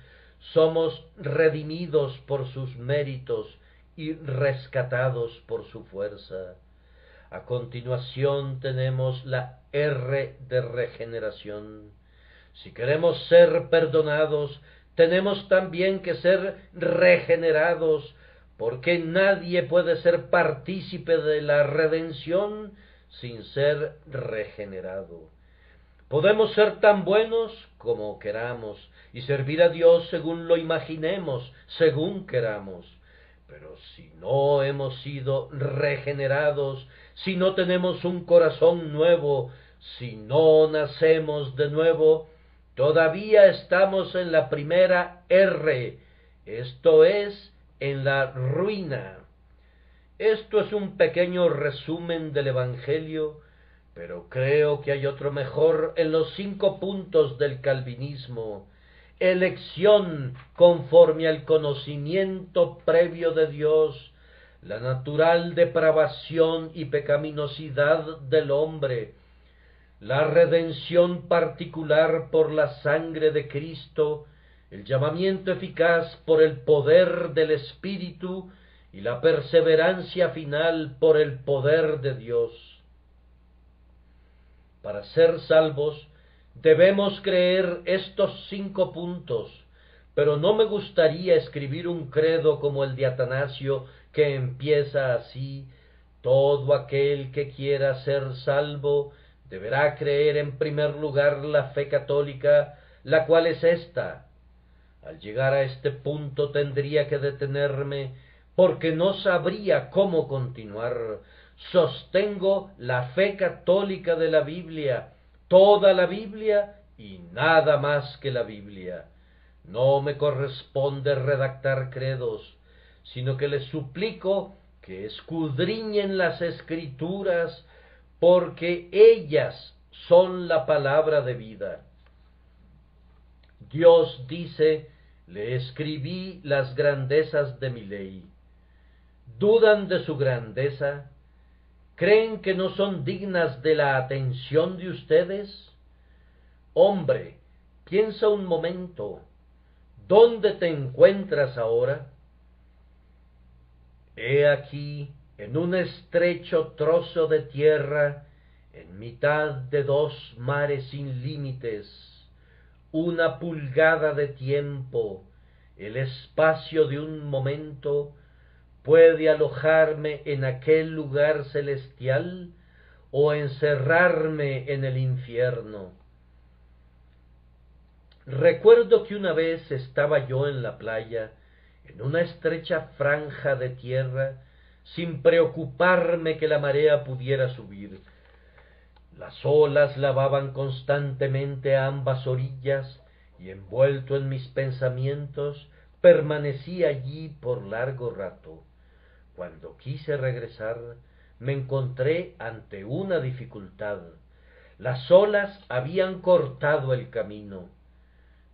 somos redimidos por sus méritos y rescatados por su fuerza. A continuación tenemos la R de regeneración. Si queremos ser perdonados, tenemos también que ser regenerados, porque nadie puede ser partícipe de la redención sin ser regenerado. Podemos ser tan buenos como queramos y servir a Dios según lo imaginemos, según queramos. Pero si no hemos sido regenerados, si no tenemos un corazón nuevo, si no nacemos de nuevo, todavía estamos en la primera R, esto es, en la ruina. Esto es un pequeño resumen del Evangelio, pero creo que hay otro mejor en los 5 puntos del calvinismo. Elección conforme al conocimiento previo de Dios, la natural depravación y pecaminosidad del hombre, la redención particular por la sangre de Cristo, el llamamiento eficaz por el poder del Espíritu y la perseverancia final por el poder de Dios. Para ser salvos debemos creer estos 5 puntos, pero no me gustaría escribir un credo como el de Atanasio, que empieza así: todo aquel que quiera ser salvo deberá creer en primer lugar la fe católica, la cual es esta. Al llegar a este punto tendría que detenerme, porque no sabría cómo continuar. Sostengo la fe católica de la Biblia, toda la Biblia y nada más que la Biblia. No me corresponde redactar credos, sino que les suplico que escudriñen las Escrituras, porque ellas son la palabra de vida. Dios dice: le escribí las grandezas de mi ley. ¿Dudan de su grandeza? ¿Creen que no son dignas de la atención de ustedes? Hombre, piensa un momento. ¿Dónde te encuentras ahora? He aquí, en un estrecho trozo de tierra, en mitad de 2 mares sin límites, 1 pulgada de tiempo, el espacio de un momento, puede alojarme en aquel lugar celestial o encerrarme en el infierno. Recuerdo que una vez estaba yo en la playa, en una estrecha franja de tierra, sin preocuparme que la marea pudiera subir. Las olas lavaban constantemente a ambas orillas, y envuelto en mis pensamientos, permanecí allí por largo rato. Cuando quise regresar, me encontré ante una dificultad. Las olas habían cortado el camino.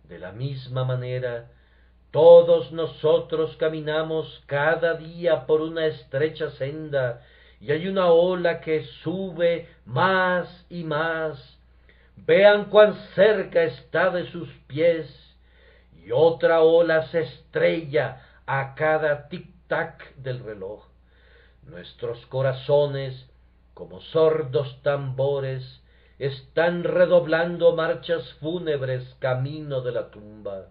De la misma manera, todos nosotros caminamos cada día por una estrecha senda, y hay una ola que sube más y más. Vean cuán cerca está de sus pies, y otra ola se estrella a cada tic-tac del reloj. Nuestros corazones, como sordos tambores, están redoblando marchas fúnebres camino de la tumba.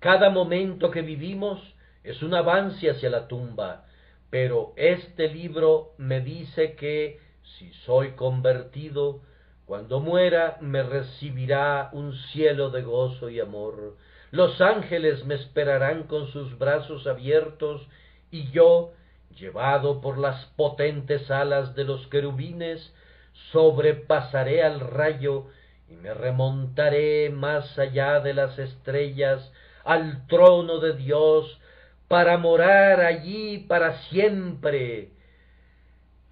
Cada momento que vivimos es un avance hacia la tumba, pero este libro me dice que, si soy convertido, cuando muera me recibirá un cielo de gozo y amor. Los ángeles me esperarán con sus brazos abiertos, y yo, llevado por las potentes alas de los querubines, sobrepasaré al rayo y me remontaré más allá de las estrellas al trono de Dios, para morar allí para siempre.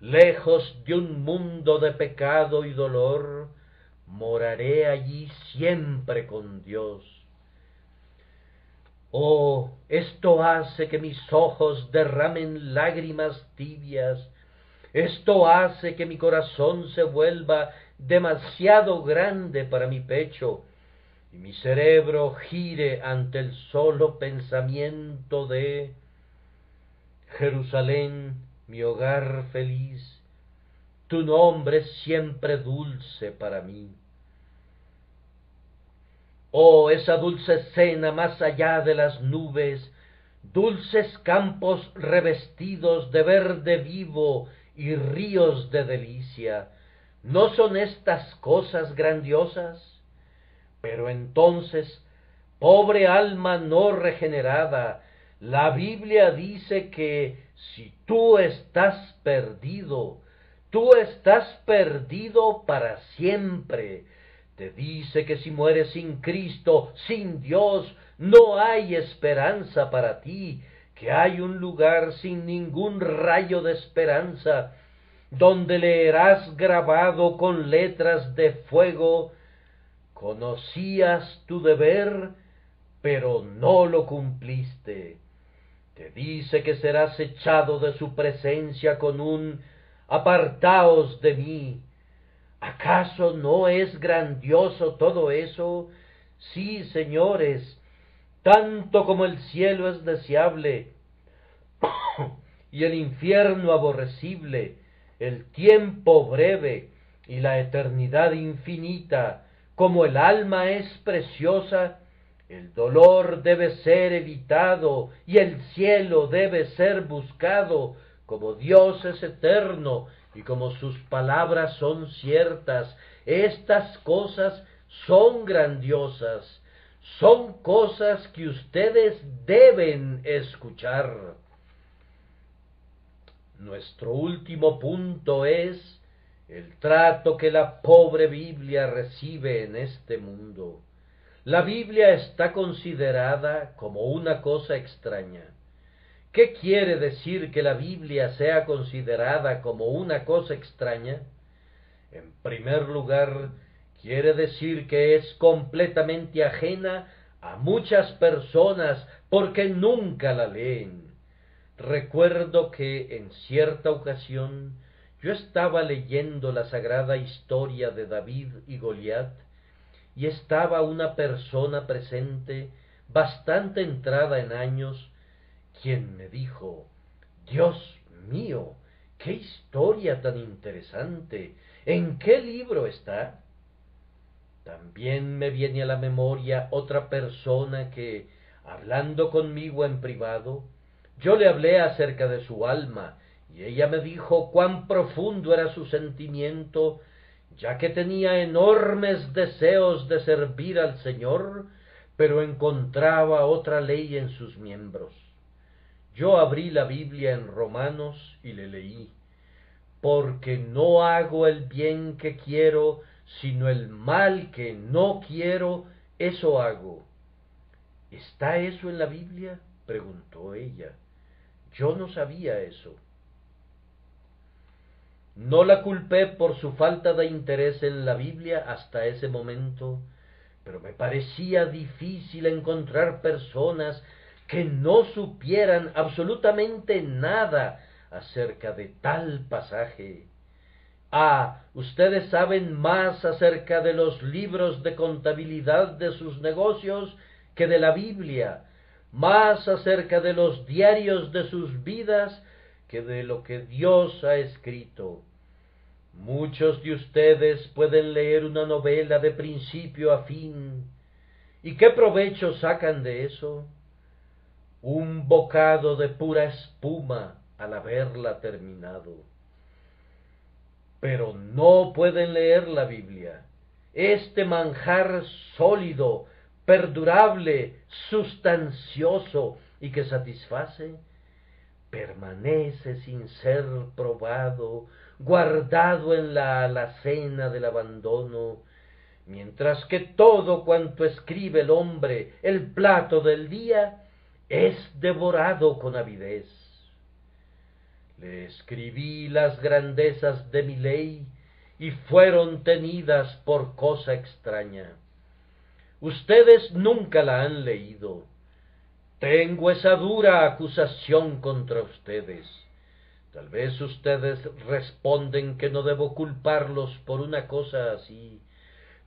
Lejos de un mundo de pecado y dolor, moraré allí siempre con Dios. Oh, esto hace que mis ojos derramen lágrimas tibias, esto hace que mi corazón se vuelva demasiado grande para mi pecho, y mi cerebro gire ante el solo pensamiento de: Jerusalén, mi hogar feliz, tu nombre es siempre dulce para mí. Oh, esa dulce escena más allá de las nubes, dulces campos revestidos de verde vivo y ríos de delicia. ¿No son estas cosas grandiosas? Pero entonces, pobre alma no regenerada, la Biblia dice que si tú estás perdido para siempre. Te dice que si mueres sin Cristo, sin Dios, no hay esperanza para ti, que hay un lugar sin ningún rayo de esperanza, donde leerás grabado con letras de fuego: conocías tu deber, pero no lo cumpliste. Te dice que serás echado de su presencia con un: apartaos de mí. ¿Acaso no es grandioso todo eso? Sí, señores, tanto como el cielo es deseable, y el infierno aborrecible, el tiempo breve y la eternidad infinita, como el alma es preciosa, el dolor debe ser evitado y el cielo debe ser buscado, como Dios es eterno y como sus palabras son ciertas. Estas cosas son grandiosas, son cosas que ustedes deben escuchar. Nuestro último punto es el trato que la pobre Biblia recibe en este mundo. La Biblia está considerada como una cosa extraña. ¿Qué quiere decir que la Biblia sea considerada como una cosa extraña? En primer lugar, quiere decir que es completamente ajena a muchas personas porque nunca la leen. Recuerdo que en cierta ocasión yo estaba leyendo la sagrada historia de David y Goliat, y estaba una persona presente, bastante entrada en años, quien me dijo: Dios mío, qué historia tan interesante, ¿en qué libro está? También me viene a la memoria otra persona que, hablando conmigo en privado, yo le hablé acerca de su alma, y ella me dijo cuán profundo era su sentimiento, ya que tenía enormes deseos de servir al Señor, pero encontraba otra ley en sus miembros. Yo abrí la Biblia en Romanos y le leí: porque no hago el bien que quiero, sino el mal que no quiero, eso hago. ¿Está eso en la Biblia?, preguntó ella. Yo no sabía eso. No la culpé por su falta de interés en la Biblia hasta ese momento, pero me parecía difícil encontrar personas que no supieran absolutamente nada acerca de tal pasaje. Ah, ustedes saben más acerca de los libros de contabilidad de sus negocios que de la Biblia, más acerca de los diarios de sus vidas que de lo que Dios ha escrito. Muchos de ustedes pueden leer una novela de principio a fin. ¿Y qué provecho sacan de eso? Un bocado de pura espuma al haberla terminado. Pero no pueden leer la Biblia. Este manjar sólido, perdurable, sustancioso y que satisface, permanece sin ser probado, guardado en la alacena del abandono, mientras que todo cuanto escribe el hombre, el plato del día, es devorado con avidez. Le escribí las grandezas de mi ley y fueron tenidas por cosa extraña. Ustedes nunca la han leído. Tengo esa dura acusación contra ustedes. Tal vez ustedes responden que no debo culparlos por una cosa así,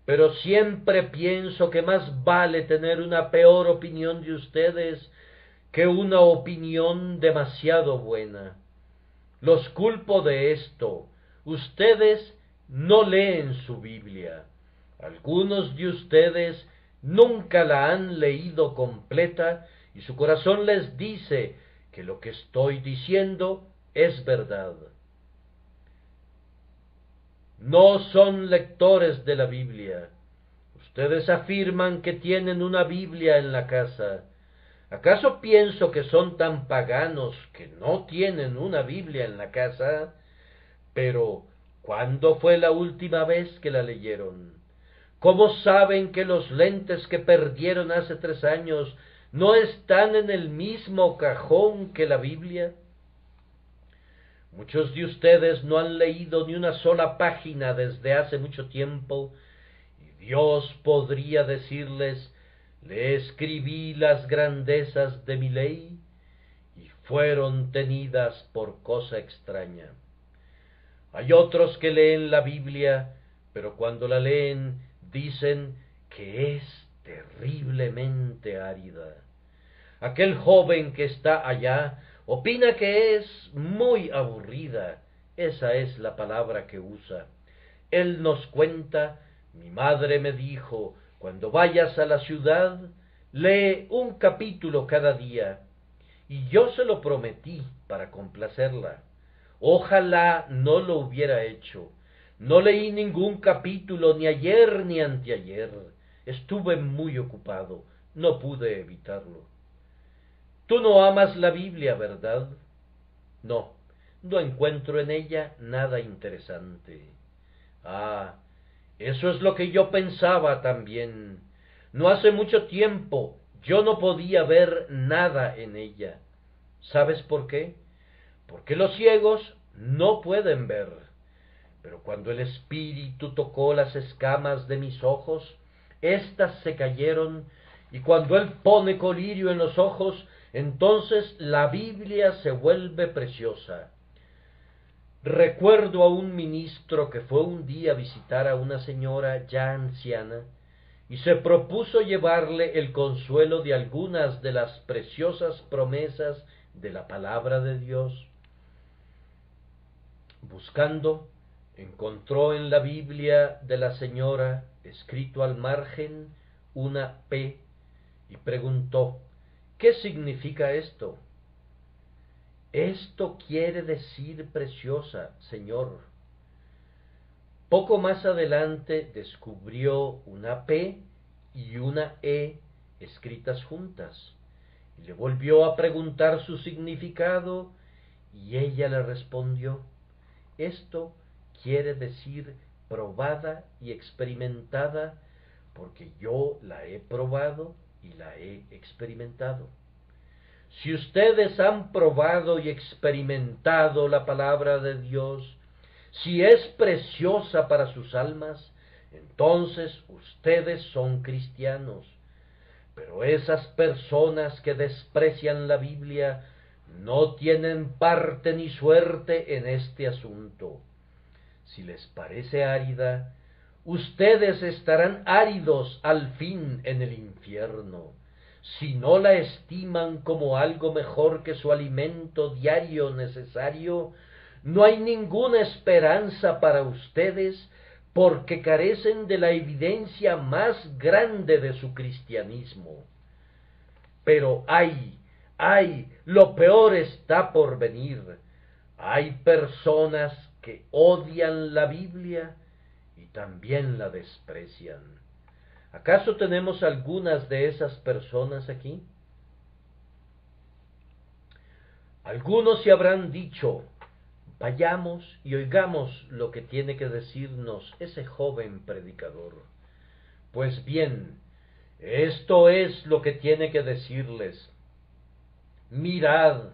pero siempre pienso que más vale tener una peor opinión de ustedes que una opinión demasiado buena. Los culpo de esto. Ustedes no leen su Biblia. Algunos de ustedes nunca la han leído completa y su corazón les dice que lo que estoy diciendo es verdad. No son lectores de la Biblia. Ustedes afirman que tienen una Biblia en la casa. ¿Acaso pienso que son tan paganos que no tienen una Biblia en la casa? Pero, ¿cuándo fue la última vez que la leyeron? ¿Cómo saben que los lentes que perdieron hace 3 años no están en el mismo cajón que la Biblia? Muchos de ustedes no han leído ni una sola página desde hace mucho tiempo, y Dios podría decirles: le escribí las grandezas de mi ley, y fueron tenidas por cosa extraña. Hay otros que leen la Biblia, pero cuando la leen dicen que es terriblemente árida. Aquel joven que está allá Opina que es muy aburrida, esa es la palabra que usa. Él nos cuenta, mi madre me dijo, cuando vayas a la ciudad, lee un capítulo cada día. Y yo se lo prometí para complacerla. Ojalá no lo hubiera hecho. No leí ningún capítulo ni ayer ni anteayer. Estuve muy ocupado, no pude evitarlo. Tú no amas la Biblia, ¿verdad? No, no encuentro en ella nada interesante. Ah, eso es lo que yo pensaba también. No hace mucho tiempo yo no podía ver nada en ella. ¿Sabes por qué? Porque los ciegos no pueden ver. Pero cuando el Espíritu tocó las escamas de mis ojos, éstas se cayeron, y cuando Él pone colirio en los ojos, entonces la Biblia se vuelve preciosa. Recuerdo a un ministro que fue un día a visitar a una señora ya anciana, y se propuso llevarle el consuelo de algunas de las preciosas promesas de la palabra de Dios. Buscando, encontró en la Biblia de la señora, escrito al margen, una P, y preguntó, ¿qué significa esto? Esto quiere decir preciosa, señor. Poco más adelante descubrió una P y una E escritas juntas, y le volvió a preguntar su significado, y ella le respondió, esto quiere decir probada y experimentada, porque yo la he probado y la he experimentado. Si ustedes han probado y experimentado la palabra de Dios, si es preciosa para sus almas, entonces ustedes son cristianos. Pero esas personas que desprecian la Biblia no tienen parte ni suerte en este asunto. Si les parece árida, ustedes estarán áridos al fin en el infierno. Si no la estiman como algo mejor que su alimento diario necesario, no hay ninguna esperanza para ustedes, porque carecen de la evidencia más grande de su cristianismo. Pero lo peor está por venir. Hay personas que odian la Biblia y también la desprecian. ¿Acaso tenemos algunas de esas personas aquí? Algunos se habrán dicho, vayamos y oigamos lo que tiene que decirnos ese joven predicador. Pues bien, esto es lo que tiene que decirles. Mirad,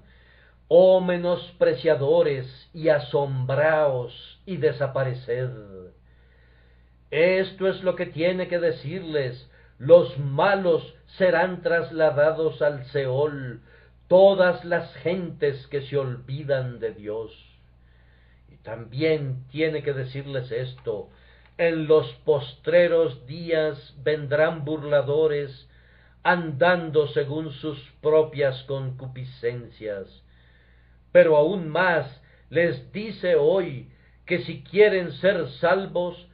oh menospreciadores, y asombraos y desapareced. Esto es lo que tiene que decirles, los malos serán trasladados al Seol, todas las gentes que se olvidan de Dios. Y también tiene que decirles esto, en los postreros días vendrán burladores, andando según sus propias concupiscencias. Pero aún más les dice hoy que si quieren ser salvos,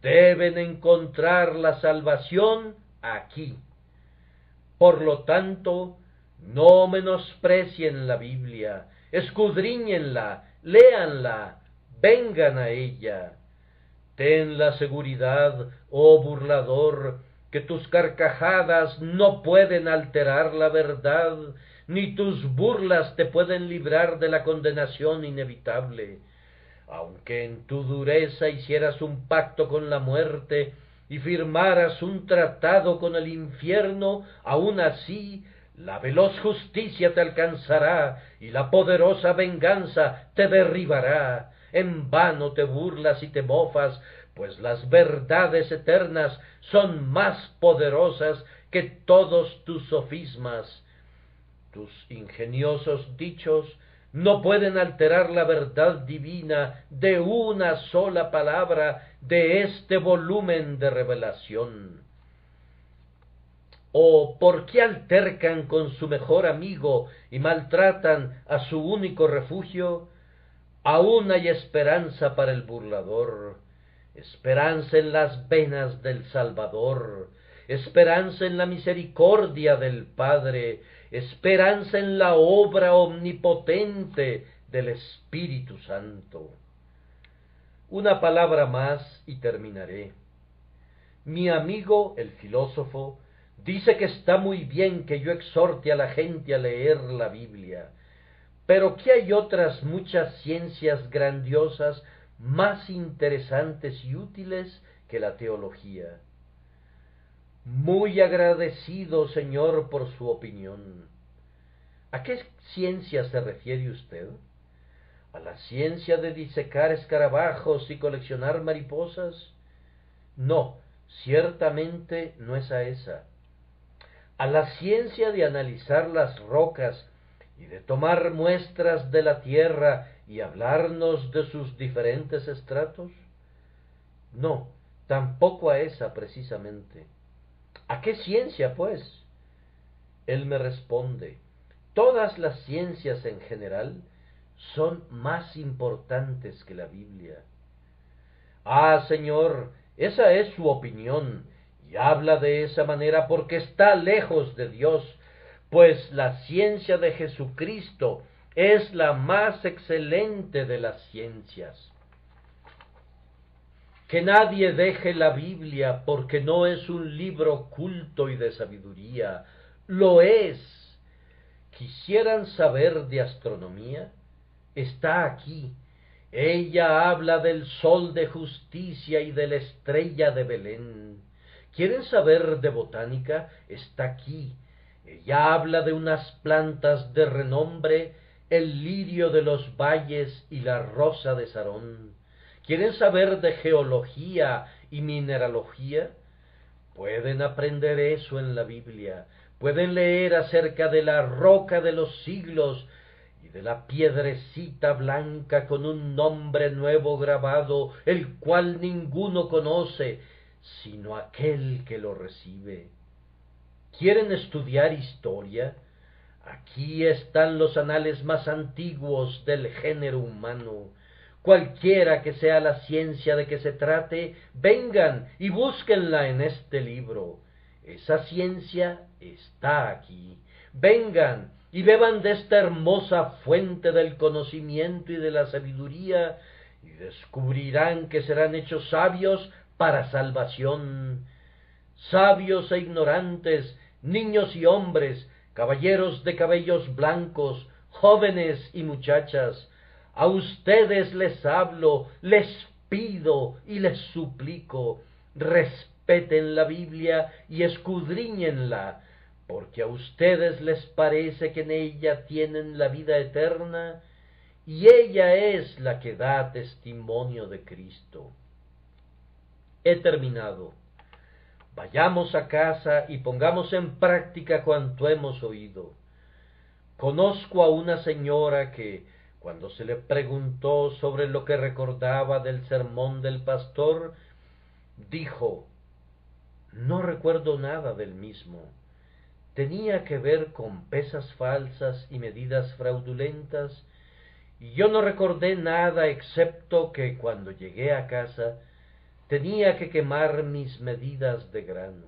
deben encontrar la salvación aquí. Por lo tanto, no menosprecien la Biblia, escudriñenla, léanla, vengan a ella. Ten la seguridad, oh burlador, que tus carcajadas no pueden alterar la verdad, ni tus burlas te pueden librar de la condenación inevitable. Aunque en tu dureza hicieras un pacto con la muerte y firmaras un tratado con el infierno, aun así la veloz justicia te alcanzará y la poderosa venganza te derribará. En vano te burlas y te mofas, pues las verdades eternas son más poderosas que todos tus sofismas. Tus ingeniosos dichos no pueden alterar la verdad divina de una sola palabra de este volumen de revelación. ¿O por qué altercan con su mejor amigo y maltratan a su único refugio? Aún hay esperanza para el burlador, esperanza en las venas del Salvador, esperanza en la misericordia del Padre, esperanza en la obra omnipotente del Espíritu Santo. Una palabra más y terminaré. Mi amigo, el filósofo, dice que está muy bien que yo exhorte a la gente a leer la Biblia, pero que hay otras muchas ciencias grandiosas más interesantes y útiles que la teología. Muy agradecido, señor, por su opinión. ¿A qué ciencia se refiere usted? ¿A la ciencia de disecar escarabajos y coleccionar mariposas? No, ciertamente no es a esa. ¿A la ciencia de analizar las rocas y de tomar muestras de la tierra y hablarnos de sus diferentes estratos? No, tampoco a esa precisamente. ¿A qué ciencia, pues? Él me responde, todas las ciencias en general son más importantes que la Biblia. Ah, señor, esa es su opinión, y habla de esa manera porque está lejos de Dios, pues la ciencia de Jesucristo es la más excelente de las ciencias. Que nadie deje la Biblia porque no es un libro culto y de sabiduría. Lo es. ¿Quisieran saber de astronomía? Está aquí. Ella habla del sol de justicia y de la estrella de Belén. ¿Quieren saber de botánica? Está aquí. Ella habla de unas plantas de renombre, el lirio de los valles y la rosa de Sarón. ¿Quieren saber de geología y mineralogía? Pueden aprender eso en la Biblia. Pueden leer acerca de la roca de los siglos y de la piedrecita blanca con un nombre nuevo grabado, el cual ninguno conoce, sino aquel que lo recibe. ¿Quieren estudiar historia? Aquí están los anales más antiguos del género humano. Cualquiera que sea la ciencia de que se trate, vengan y búsquenla en este libro. Esa ciencia está aquí. Vengan y beban de esta hermosa fuente del conocimiento y de la sabiduría, y descubrirán que serán hechos sabios para salvación. Sabios e ignorantes, niños y hombres, caballeros de cabellos blancos, jóvenes y muchachas, a ustedes les hablo, les pido y les suplico, respeten la Biblia y escudriñenla, porque a ustedes les parece que en ella tienen la vida eterna, y ella es la que da testimonio de Cristo. He terminado. Vayamos a casa y pongamos en práctica cuanto hemos oído. Conozco a una señora que, cuando se le preguntó sobre lo que recordaba del sermón del pastor, dijo, no recuerdo nada del mismo. Tenía que ver con pesas falsas y medidas fraudulentas, y yo no recordé nada excepto que cuando llegué a casa tenía que quemar mis medidas de grano.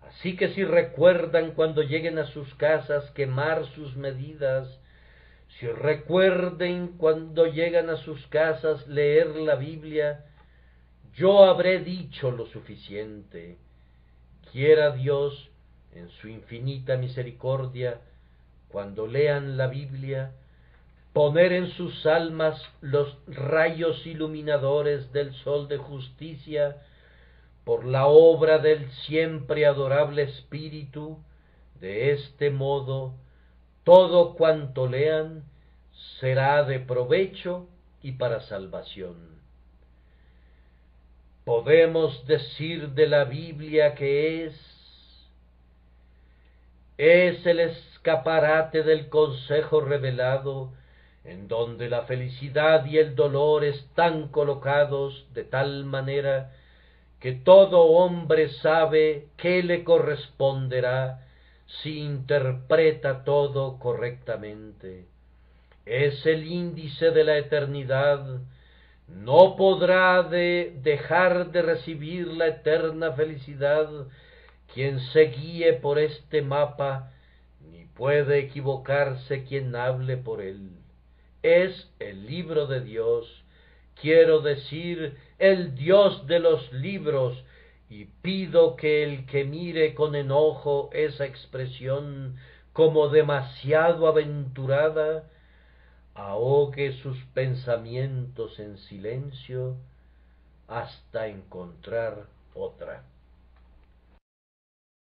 Así que si recuerdan cuando lleguen a sus casas quemar sus medidas, si recuerden cuando llegan a sus casas leer la Biblia, yo habré dicho lo suficiente. Quiera Dios, en su infinita misericordia, cuando lean la Biblia, poner en sus almas los rayos iluminadores del sol de justicia, por la obra del siempre adorable Espíritu. De este modo, todo cuanto lean será de provecho y para salvación. Podemos decir de la Biblia que es el escaparate del consejo revelado, en donde la felicidad y el dolor están colocados de tal manera que todo hombre sabe qué le corresponderá si interpreta todo correctamente. Es el índice de la eternidad, no podrá dejar de recibir la eterna felicidad quien se guíe por este mapa, ni puede equivocarse quien hable por él. Es el libro de Dios, quiero decir, el Dios de los libros, y pido que el que mire con enojo esa expresión como demasiado aventurada, ahogue sus pensamientos en silencio hasta encontrar otra.